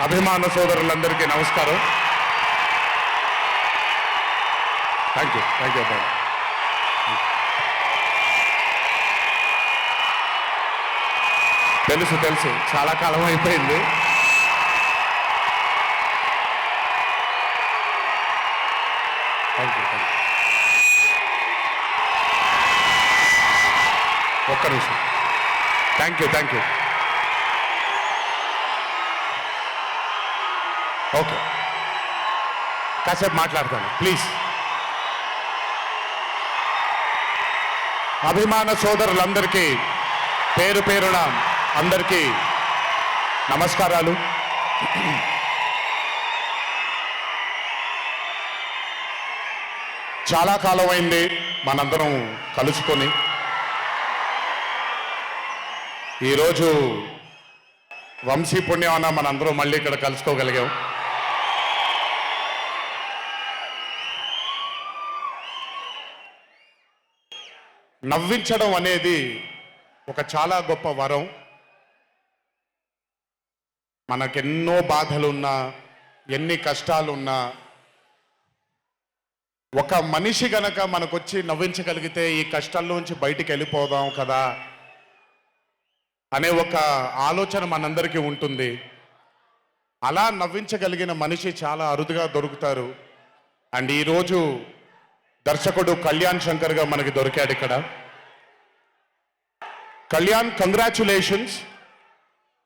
అభిమాన సోదరులందరికీ నమస్కారం. థ్యాంక్ యూ అబ్బాయి. తెలుసు చాలా కాలం అయిపోయింది. Thank you. ఒక్క నిమిషం. Thank you. ఓకే, కాసేపు మాట్లాడతాను ప్లీజ్. అభిమాన సోదరులందరికీ పేరు పేరున అందరికీ నమస్కారాలు. చాలా కాలం అయింది మనందరం కలుసుకొని. ఈరోజు వంశీ పుణ్యమాన మనందరం మళ్ళీ ఇక్కడ కలుసుకోగలిగాం. నవ్వించడం అనేది ఒక చాలా గొప్ప వరం. మనకెన్నో బాధలున్నా, ఎన్ని కష్టాలున్నా, ఒక మనిషి గనక మనకొచ్చి నవ్వించగలిగితే ఈ కష్టాల్లోంచి బయటికి వెళ్ళిపోదాం కదా అనే ఒక ఆలోచన మనందరికీ ఉంటుంది. అలా నవ్వించగలిగిన మనిషి చాలా అరుదుగా దొరుకుతారు. అండ్ ఈరోజు దర్శకుడు కళ్యాణ్ శంకర్గా మనకి దొరికాడు ఇక్కడ. Kalyan, congratulations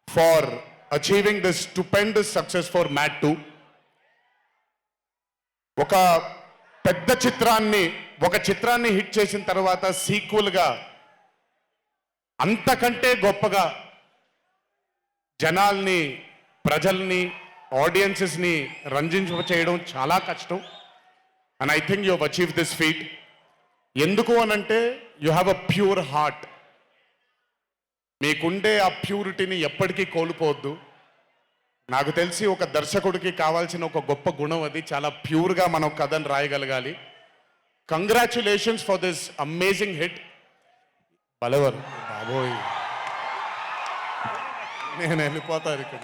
far achieving this stupendous success for mad 2. ఒక పెద్ద చిత్రాన్ని హిట్ చేసిన తర్వాత సీక్వెల్గా అంతకంటే గొప్పగా జనాల్ని, ప్రజల్ని, ఆడియన్సెస్ని రంజింపచేయడం చాలా కష్టం. And I think you have achieve this feat. ఎందుకు అనంటే you have a pure heart. మీకుండే ఆ ప్యూరిటీని ఎప్పటికీ కోల్పోవద్దు. నాకు తెలిసి ఒక దర్శకుడికి కావాల్సిన ఒక గొప్ప గుణం అది. చాలా ప్యూర్గా మనం కథను రాయగలగాలి. Congratulations for this amazing hit. బలవర్ బాబోయ్, నేను వెళ్ళిపోతాను ఇక్కడ.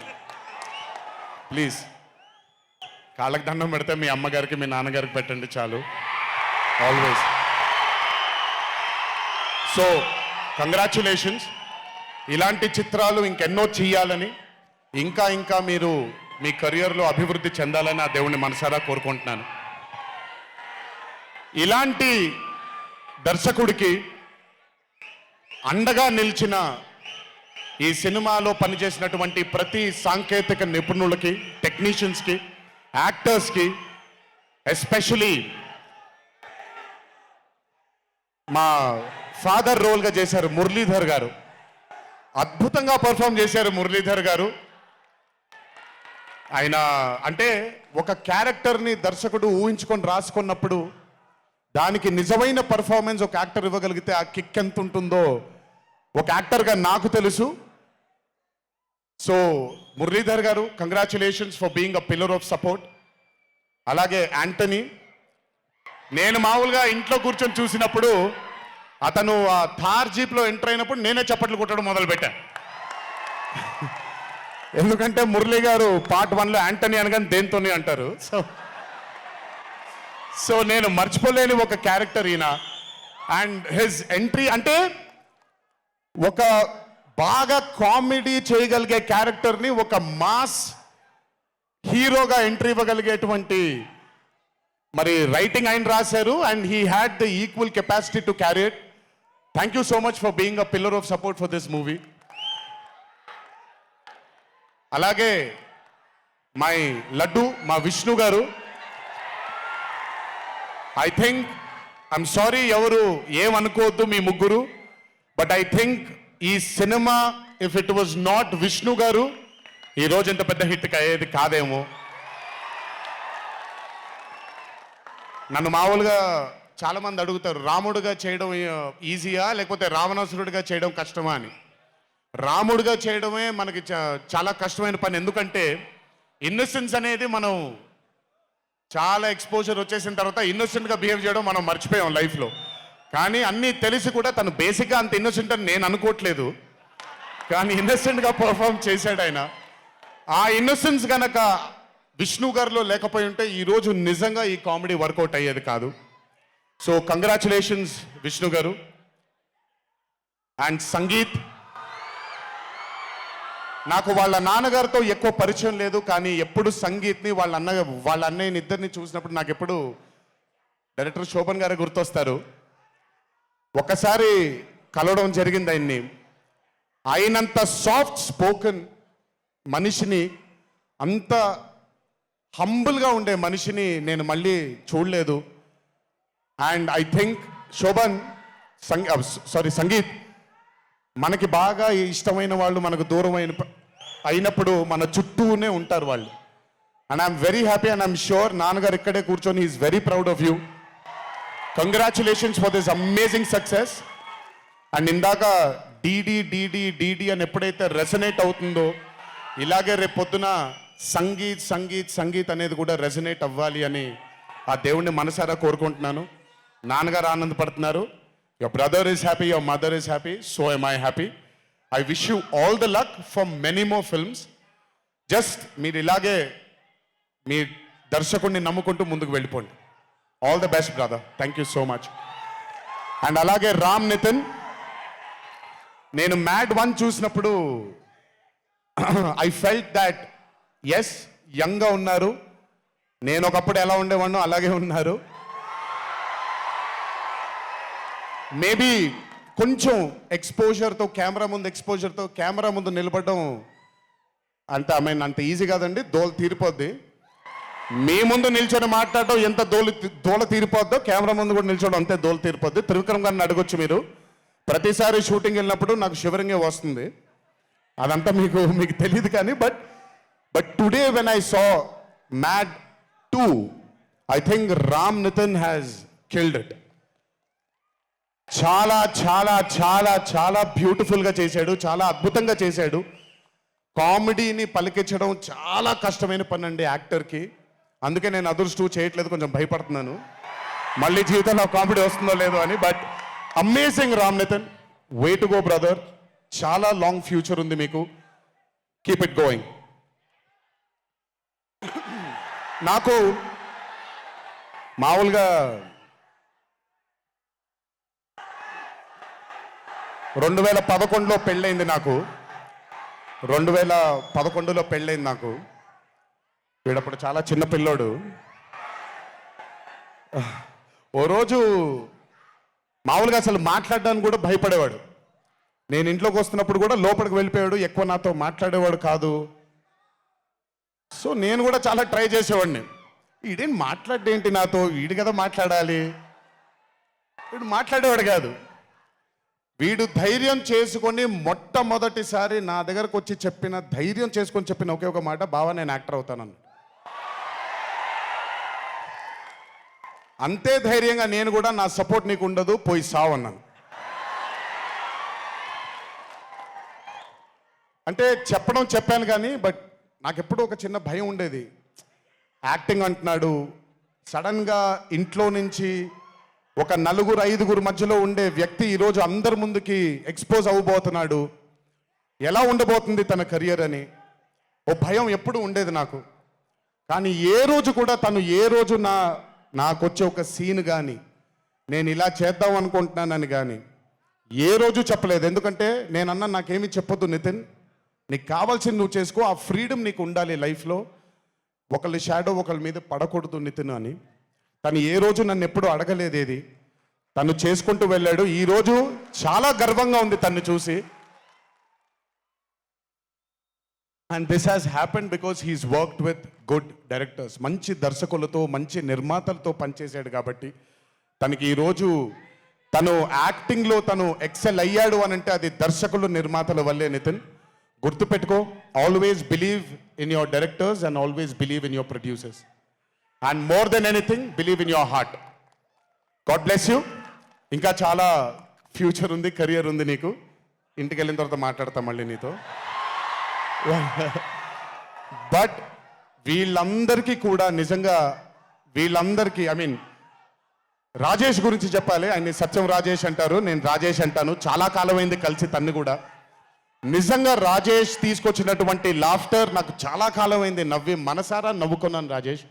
ప్లీజ్ కాళ్ళకి దండం పెడితే మీ అమ్మగారికి, మీ నాన్నగారికి పెట్టండి చాలు. ఆల్వేస్. So congratulations. ఇలాంటి చిత్రాలు ఇంకెన్నో చెయ్యాలని, ఇంకా మీరు మీ కెరియర్లో అభివృద్ధి చెందాలని ఆ దేవుణ్ణి మనసారా కోరుకుంటున్నాను. ఇలాంటి దర్శకుడికి అండగా నిలిచిన ఈ సినిమాలో పనిచేసినటువంటి ప్రతి సాంకేతిక నిపుణులకి, టెక్నీషియన్స్కి, యాక్టర్స్కి, ఎస్పెషలీ మా ఫాదర్ రోల్గా చేశారు మురళీధర్ గారు. అద్భుతంగా పర్ఫామ్ చేశారు మురళీధర్ గారు. ఆయన అంటే ఒక క్యారెక్టర్ని దర్శకుడు ఊహించుకొని రాసుకున్నప్పుడు దానికి నిజమైన పర్ఫార్మెన్స్ ఒక యాక్టర్ ఇవ్వగలిగితే ఆ కిక్ ఎంత ఉంటుందో ఒక యాక్టర్గా నాకు తెలుసు. సో మురళీధర్ గారు, congratulations for being a pillar of support. అలాగే యాంటనీ, నేను మామూలుగా ఇంట్లో కూర్చొని చూసినప్పుడు అతను ఆ థార్ జీప్లో ఎంటర్ అయినప్పుడు నేనే చప్పట్లు కొట్టడం మొదలుపెట్టా. ఎందుకంటే మురళీ గారు పార్ట్ 1లో యాంటనీ అనగానే దేంతోనే అంటారు. సో నేను మర్చిపోలేని ఒక క్యారెక్టర్ ఈయన. అండ్ హిజ్ ఎంట్రీ అంటే ఒక బాగా కామెడీ చేయగలిగే క్యారెక్టర్ని ఒక మాస్ హీరోగా ఎంట్రీ ఇవ్వగలిగేటువంటి మరి రైటింగ్ ఆయన రాశారు. And he had the equal capacity to carry it. Thank you so much for being a pillar of support for this movie. అలాగే మై లడ్డు, మా విష్ణు గారు. ఐ థింక్, ఐఎమ్ సారీ ఎవరు ఏమనుకోవద్దు మీ ముగ్గురు, బట్ ఐ థింక్ ఈ cinema if it was not Vishnu గారు ఈ రోజు ఇంత పెద్ద హిట్ అయ్యేది కాదేమో. నన్ను మామూలుగా చాలామంది అడుగుతారు, రాముడుగా చేయడం ఈజీయా లేకపోతే రావణాసురుడిగా చేయడం కష్టమా అని. రాముడిగా చేయడమే మనకి చాలా కష్టమైన పని. ఎందుకంటే ఇన్నోసెన్స్ అనేది మనం చాలా ఎక్స్పోజర్ వచ్చేసిన తర్వాత ఇన్నోసెంట్గా బిహేవ్ చేయడం మనం మర్చిపోయాం లైఫ్లో. కానీ అన్నీ తెలిసి కూడా తను బేసిక్గా అంత ఇన్నోసెంట్ అని నేను అనుకోవట్లేదు, కానీ ఇన్నోసెంట్గా పర్ఫామ్ చేశాడు ఆయన. ఆ ఇన్నోసెన్స్ గనక విష్ణు గారిలో లేకపోయి ఉంటే ఈరోజు నిజంగా ఈ కామెడీ వర్కౌట్ అయ్యేది కాదు. సో కంగ్రాచులేషన్స్ విష్ణు గారు. అండ్ సంగీత్, నాకు వాళ్ళ నాన్నగారితో ఎక్కువ పరిచయం లేదు, కానీ ఎప్పుడు సంగీత్ని వాళ్ళ అన్నయ్యని ఇద్దరిని చూసినప్పుడు నాకు ఎప్పుడు డైరెక్టర్ శోభన్ గారే గుర్తొస్తారు. ఒకసారి కలవడం జరిగింది ఆయన్ని. అయినంత సాఫ్ట్ స్పోకెన్ మనిషిని, అంత హంబుల్గా ఉండే మనిషిని నేను మళ్ళీ చూడలేదు. And I think Shobhan Sangeeth, మనకి బాగా ఇష్టమైన వాళ్ళు మనకు దూరం అయినప్పుడు మన చుట్టూనే ఉంటారు వాళ్ళు. And I'm very happy and I'm sure నాన్నగారు ఇక్కడే కూర్చొని is very proud of you. Congratulations for this amazing success. And ఇందాక డీడీ డీడీ డీడీ అని ఎప్పుడైతే రెసనేట్ అవుతుందో, ఇలాగే రేపు పొద్దున సంగీత్ సంగీత్ సంగీత్ అనేది కూడా రెసనేట్ అవ్వాలి అని ఆ దేవుణ్ణి మనసారా కోరుకుంటున్నాను. నాన్నగారు ఆనందపడుతున్నారు. Your brother is happy, your mother is happy, so am I happy. I wish you all the luck for many more films. Just మీరు ఇలాగే మీ దర్శకుడిని నమ్ముకుంటూ ముందుకు వెళ్ళిపోండి. All the best brother. Thank you so much. And అలాగే రామ్ నితిన్, నేను mad 1 చూసినప్పుడు ఐ ఫెల్ట్ దాట్ ఎస్ యంగ్గా ఉన్నారు, నేను ఒకప్పుడు ఎలా ఉండేవాడినో అలాగే ఉన్నారు. మేబీ కొంచెం ఎక్స్పోజర్తో కెమెరా ముందు నిలబడడం అంత ఈజీ కాదండి, దోల తీరిపోద్ది. మీ ముందు నిల్చొని మాట్లాడడం ఎంత దోల తీరిపోద్దో, కెమెరా ముందు కూడా నిల్చోవడం అంతే దోల తీరిపోద్ది. త్రివిక్రమ్ గారిని అడగొచ్చు మీరు. ప్రతిసారి షూటింగ్ వెళ్ళినప్పుడు నాకు షివరింగే వస్తుంది. అదంతా మీకు తెలియదు కానీ but today when I saw MAD 2, I think Ram Nithin has killed it. చాలా చాలా చాలా చాలా బ్యూటిఫుల్గా చేశాడు, చాలా అద్భుతంగా చేశాడు. కామెడీని పలికించడం చాలా కష్టమైన పని అండి యాక్టర్కి. అందుకే నేను అదర్స్ 2 చేయట్లేదు, కొంచెం భయపడుతున్నాను మళ్ళీ జీవితంలో కామెడీ వస్తుందో లేదో అని. But amazing Ram Nithin, way to go brother. చాలా లాంగ్ ఫ్యూచర్ ఉంది మీకు. Keep it going. నాకు మామూలుగా 2011లో పెళ్ళైంది నాకు. 2011లో పెళ్ళైంది నాకు. వీడప్పుడు చాలా చిన్న పిల్లోడు. ఓ రోజు మామూలుగా అసలు మాట్లాడడానికి కూడా భయపడేవాడు. నేను ఇంట్లోకి వస్తున్నప్పుడు కూడా లోపలికి వెళ్ళిపోయాడు, ఎక్కువ నాతో మాట్లాడేవాడు కాదు. సో నేను కూడా చాలా ట్రై చేసేవాడిని. వీడేం మాట్లాడేంటి నాతో, వీడు కదా మాట్లాడాలి. వీడు మాట్లాడేవాడు కాదు. వీడు ధైర్యం చేసుకొని మొట్టమొదటిసారి నా దగ్గరకు వచ్చి ధైర్యం చేసుకొని చెప్పిన ఒకే ఒక మాట, బావా నేను యాక్టర్ అవుతానని. అంతే ధైర్యంగా నేను కూడా నా సపోర్ట్ నీకు ఉండదు, పోయి సావు అన్నాను. అంటే చెప్పాను కానీ బట్ నాకెప్పుడు ఒక చిన్న భయం ఉండేది. యాక్టింగ్ అంటున్నాడు, సడన్గా ఇంట్లో నుంచి ఒక 4-5 మధ్యలో ఉండే వ్యక్తి ఈరోజు అందరి ముందుకి ఎక్స్పోజ్ అవ్వబోతున్నాడు, ఎలా ఉండబోతుంది తన కెరియర్ అని ఓ భయం ఎప్పుడు ఉండేది నాకు. కానీ ఏ రోజు కూడా తను నాకు వచ్చే ఒక సీన్ కానీ నేను ఇలా చేద్దాం అనుకుంటున్నానని కానీ ఏ రోజు చెప్పలేదు. ఎందుకంటే నేనన్నా నాకేమీ చెప్పొద్దు నితిన్, నీకు కావాల్సింది నువ్వు చేసుకో, ఆ ఫ్రీడమ్ నీకు ఉండాలి లైఫ్లో, ఒకళ్ళ షాడో ఒకళ్ళ మీద పడకూడదు నితిన్ అని. తను ఏ రోజు నన్ను ఎప్పుడు అడగలేదేది, తను చేసుకుంటూ వెళ్ళాడు. ఈరోజు చాలా గర్వంగా ఉంది తను చూసి. And this has happened because he's worked with good directors. మంచి దర్శకులతో మంచి నిర్మాతలతో పనిచేశాడు కాబట్టి తనకి ఈరోజు తను యాక్టింగ్లో తను ఎక్సెల్ అయ్యాడు అని అంటే అది దర్శకులు నిర్మాతల వల్లే. నితిన్ గుర్తుపెట్టుకో, always believe in your directors and always believe in your producers and more than anything believe in your heart. God bless you. ఇంకా చాలా ఫ్యూచర్ ఉంది, కెరియర్ ఉంది నీకు. ఇంటికి వెళ్ళిన తర్వాత మాట్లాడతాం మళ్ళీ నీతో. బట్ వీళ్ళందరికీ కూడా నిజంగా ఐ మీన్ రాజేష్ గురించి చెప్పాలి. ఆయన్ని సత్యం రాజేష్ అంటారు, నేను రాజేష్ అంటాను. చాలా కాలమైంది కలిసి తన్ని కూడా. నిజంగా రాజేష్ తీసుకొచ్చినటువంటి లాఫ్టర్ నాకు చాలా కాలం అయింది నవ్వి మనసారా నవ్వుకున్నాను Rajesh.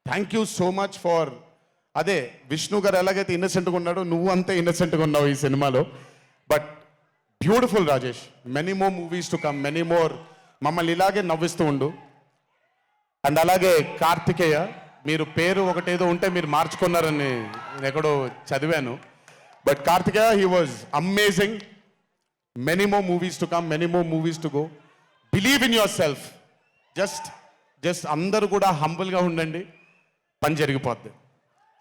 Thank you so much for అదే విష్ణు గారు ఎలాగైతే ఇన్నసెంట్గా ఉన్నాడో నువ్వు అంతే ఇన్నసెంట్గా ఉన్నావు ఈ సినిమాలో. But beautiful Rajesh, many more movies to come, many more. మమ్మల్ని ఇలాగే నవ్విస్తూ ఉండు. అండ్ అలాగే కార్తికేయ, మీరు పేరు ఒకటేదో ఉంటే మీరు మార్చుకున్నారని నేను ఎక్కడో చదివాను. But Karthikeya, he was amazing. Many more movies to come, many more movies to go. Believe in yourself. Just అందరూ కూడా హంబుల్గా ఉండండి, పని జరిగిపోద్ది.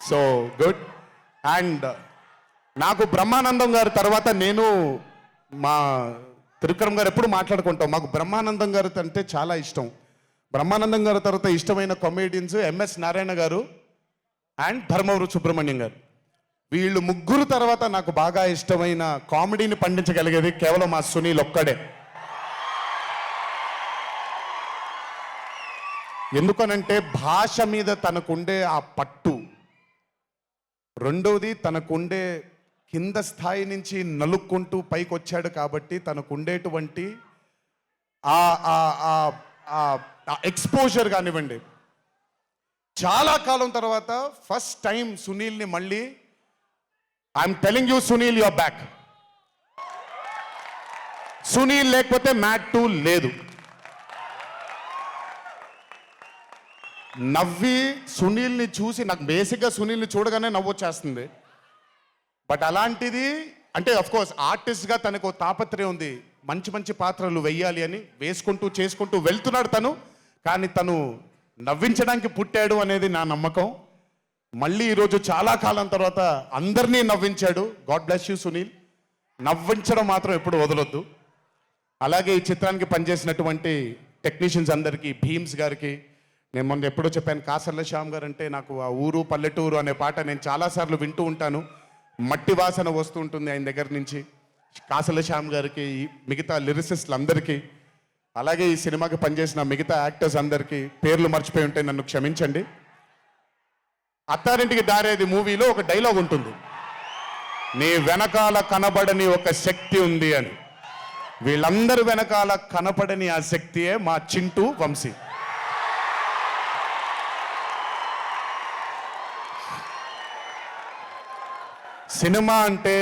So good. అండ్ నాకు బ్రహ్మానందం గారి తర్వాత నేను మా త్రివిక్రమ్ గారు ఎప్పుడు మాట్లాడుకుంటాం, మాకు బ్రహ్మానందం గారు అంటే చాలా ఇష్టం. బ్రహ్మానందం గారి తర్వాత ఇష్టమైన కామెడియన్స్ ఎంఎస్ నారాయణ గారు అండ్ ధర్మవరం సుబ్రహ్మణ్యం గారు. వీళ్ళు ముగ్గురు తర్వాత నాకు బాగా ఇష్టమైన కామెడీని పండించగలిగేది కేవలం మా సునీల్ ఒక్కడే. ఎందుకనంటే భాష మీద తనకుండే ఆ పట్టు, రెండవది తనకుండే కింద స్థాయి నుంచి నలుక్కుంటూ పైకి వచ్చాడు కాబట్టి తనకుండేటువంటి ఎక్స్పోజర్ కానివ్వండి. చాలా కాలం తర్వాత ఫస్ట్ టైం సునీల్ని మళ్ళీ I'm telling you Sunil your back. Sunil లేకపోతే మ్యాట్ 2 లేదు. నవ్వి సునీల్ని చూసి నాకు బేసిక్గా సునీల్ని చూడగానే నవ్వు వచ్చేస్తుంది. బట్ అలాంటిది అంటే అఫ్ కోర్స్ ఆర్టిస్ట్గా తనకు తాపత్రయం ఉంది, మంచి మంచి పాత్రలు వెయ్యాలి అని వేసుకుంటూ చేసుకుంటూ వెళ్తున్నాడు తను. కానీ తను నవ్వించడానికి పుట్టాడు అనేది నా నమ్మకం. మళ్ళీ ఈరోజు చాలా కాలం తర్వాత అందరినీ నవ్వించాడు. God bless you Sunil. నవ్వించడం మాత్రం ఎప్పుడు వదలొద్దు. అలాగే ఈ చిత్రానికి పనిచేసినటువంటి టెక్నీషియన్స్ అందరికీ, భీమ్స్ గారికి, నేను మొన్న ఎప్పుడో చెప్పాను, కాసర్ల శ్యామ్ గారు అంటే నాకు ఆ ఊరు పల్లెటూరు అనే పాట నేను చాలాసార్లు వింటూ ఉంటాను. మట్టి వాసన వస్తూ ఉంటుంది ఆయన దగ్గర నుంచి. కాసర్ల శ్యామ్ గారికి, మిగతా లిరిసిస్టులు అందరికీ, అలాగే ఈ సినిమాకి పనిచేసిన మిగతా యాక్టర్స్ అందరికీ పేర్లు మర్చిపోయి ఉంటే నన్ను క్షమించండి. అత్తారింటికి దారేది మూవీలో ఒక డైలాగ్ ఉంటుంది, నీ వెనకాల కనబడని ఒక శక్తి ఉంది అని. వీళ్ళందరి వెనకాల కనపడని ఆ శక్తియే మా చింటూ వంశీ. సినిమా అంటే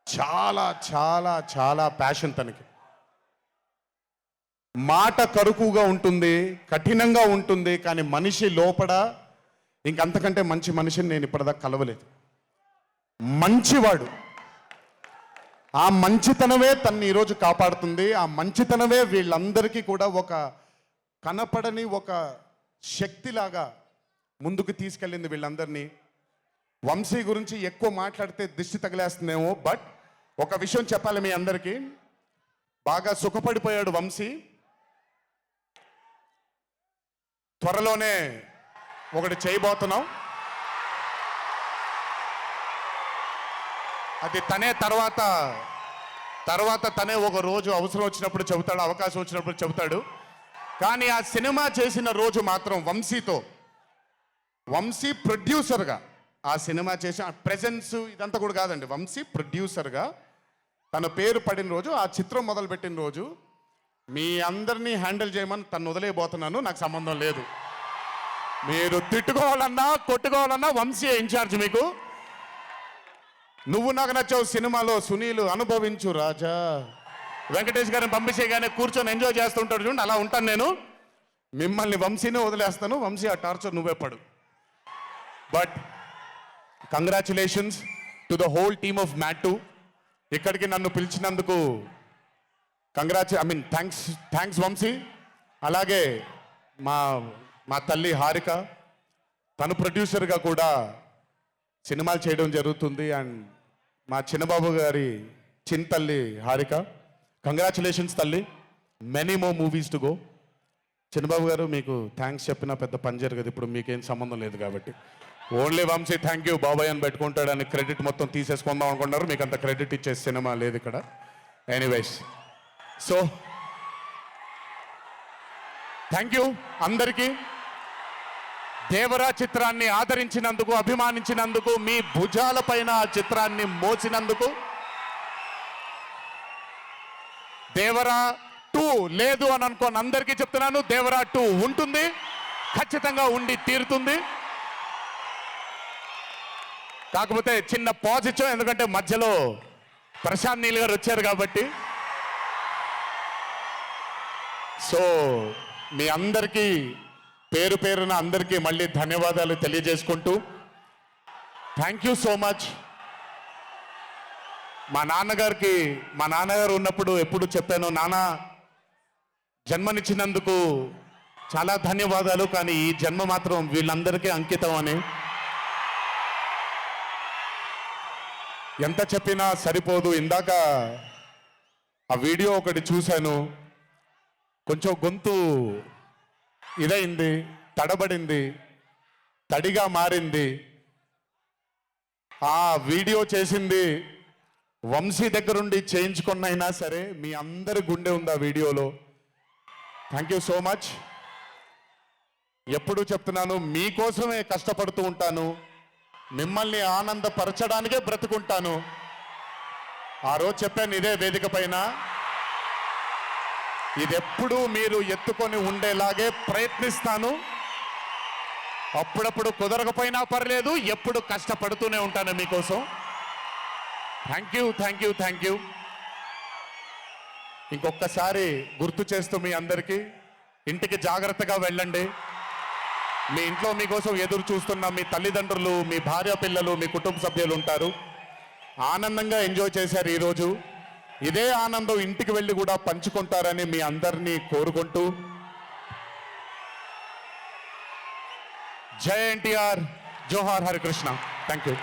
చాలా చాలా చాలా ప్యాషన్ తనకి. మాట కరుకుగా ఉంటుంది, కఠినంగా ఉంటుంది, కానీ మనిషి లోపల ఇంకంతకంటే మంచి మనిషిని నేను ఇప్పటిదాకా కలవలేదు. మంచివాడు. ఆ మంచితనమే తన్ని ఈరోజు కాపాడుతుంది. ఆ మంచితనమే వీళ్ళందరికీ కూడా ఒక కనపడని ఒక శక్తిలాగా ముందుకు తీసుకెళ్ళింది వీళ్ళందరినీ. వంశీ గురించి ఎక్కువ మాట్లాడితే దిష్టి తగిలేస్తుందేమో, బట్ ఒక విషయం చెప్పాలి మీ అందరికీ. బాగా సుఖపడిపోయాడు వంశీ. త్వరలోనే ఒకటి చేయబోతున్నాం. అది తనే తర్వాత తనే ఒక రోజు అవసరం వచ్చినప్పుడు చెబుతాడు, అవకాశం వచ్చినప్పుడు చెబుతాడు. కానీ ఆ సినిమా చేసిన రోజు మాత్రం వంశీ ప్రొడ్యూసర్గా ఆ సినిమా చేసిన ప్రెజెన్స్ ఇదంతా కూడా కాదండి, వంశీ ప్రొడ్యూసర్గా తన పేరు పడిన రోజు, ఆ చిత్రం మొదలుపెట్టిన రోజు, మీ అందరినీ హ్యాండిల్ చేయమని తను వదిలేయబోతున్నాను, నాకు సంబంధం లేదు. మీరు తిట్టుకోవాలన్నా కొట్టుకోవాలన్నా వంశీ ఇన్ఛార్జ్ మీకు. నువ్వు నాకు నచ్చావు సినిమాలో సునీల్ అనుభవించు రాజా, వెంకటేష్ గారిని పంపించేయగానే కూర్చొని ఎంజాయ్ చేస్తుంటాడు చూడండి, అలా ఉంటాను నేను. మిమ్మల్ని వంశీనే వదిలేస్తాను, వంశీ ఆ టార్చర్ నువ్వే పడు. But congratulations to the whole team of MAD 2. ఇక్కడికి నన్ను పిలిచినందుకు థ్యాంక్స్ వంశీ. అలాగే మా తల్లి హారిక, తను ప్రొడ్యూసర్గా కూడా సినిమాలు చేయడం జరుగుతుంది. అండ్ మా చిన్నబాబు గారి తల్లి హారిక, కంగ్రాచులేషన్స్ తల్లి, many more movies to go. Chinnababu garu మీకు థ్యాంక్స్ చెప్పినా పెద్ద పని జరగదు, ఇప్పుడు మీకేం సంబంధం లేదు కాబట్టి. ఓన్లీ వంశీ థ్యాంక్ యూ బాబాయ్ అని పెట్టుకుంటాడని క్రెడిట్ మొత్తం తీసేసుకుందాం అనుకున్నారు. మీకు అంత క్రెడిట్ ఇచ్చే సినిమా లేదు ఇక్కడ. ఎనీవేస్, సో థ్యాంక్ యూ అందరికీ. దేవరా చిత్రాన్ని ఆదరించినందుకు, అభిమానించినందుకు, మీ భుజాలపైన ఆ చిత్రాన్ని మోసినందుకు, దేవరా 2 లేదు అని అనుకోని అందరికీ చెప్తున్నాను, దేవరా 2 ఉంటుంది, ఖచ్చితంగా ఉండి తీరుతుంది. కాకపోతే చిన్న పాజ్ ఇచ్చాం, ఎందుకంటే మధ్యలో ప్రశాంత్ నీల్ గారు వచ్చారు కాబట్టి. సో మీ అందరికీ పేరు పేరున అందరికీ మళ్ళీ ధన్యవాదాలు తెలియజేసుకుంటూ, థ్యాంక్ యూ సో మచ్. మా నాన్నగారు ఉన్నప్పుడు ఎప్పుడు చెప్పాను, నాన్న జన్మనిచ్చినందుకు చాలా ధన్యవాదాలు, కానీ ఈ జన్మ మాత్రం వీళ్ళందరికీ అంకితం అని. ఎంత చెప్పినా సరిపోదు. ఇందాక ఆ వీడియో ఒకటి చూశాను, కొంచెం గొంతు ఇదైంది, తడబడింది, తడిగా మారింది. ఆ వీడియో చేసింది వంశీ దగ్గరుండి చేయించుకున్నైనా సరే మీ అందరి గుండె ఉంది ఆ వీడియోలో. Thank you so much. ఎప్పుడు చెప్తున్నాను, మీకోసమే కష్టపడుతూ ఉంటాను, మిమ్మల్ని ఆనందపరచడానికే బ్రతుకుంటాను. ఆ రోజు చెప్పాను ఇదే వేదిక పైన, ఇది ఎప్పుడూ మీరు ఎత్తుకొని ఉండేలాగే ప్రయత్నిస్తాను. అప్పుడప్పుడు కుదరకపోయినా పర్లేదు, ఎప్పుడు కష్టపడుతూనే ఉంటాను మీకోసం. Thank you, thank you, thank you. ఇంకొకసారి గుర్తు చేస్తూ మీ అందరికీ, ఇంటికి జాగ్రత్తగా వెళ్ళండి. మీ ఇంట్లో మీకోసం ఎదురు చూస్తున్న మీ తల్లిదండ్రులు, మీ భార్య పిల్లలు, మీ కుటుంబ సభ్యులు ఉంటారు. ఆనందంగా ఎంజాయ్ చేశారు ఈరోజు. ఇదే ఆనందం ఇంటికి వెళ్ళి కూడా పంచుకుంటారని మీ అందరినీ కోరుకుంటూ, జై ఎన్టీఆర్, జోహార్ హరికృష్ణ. Thank you.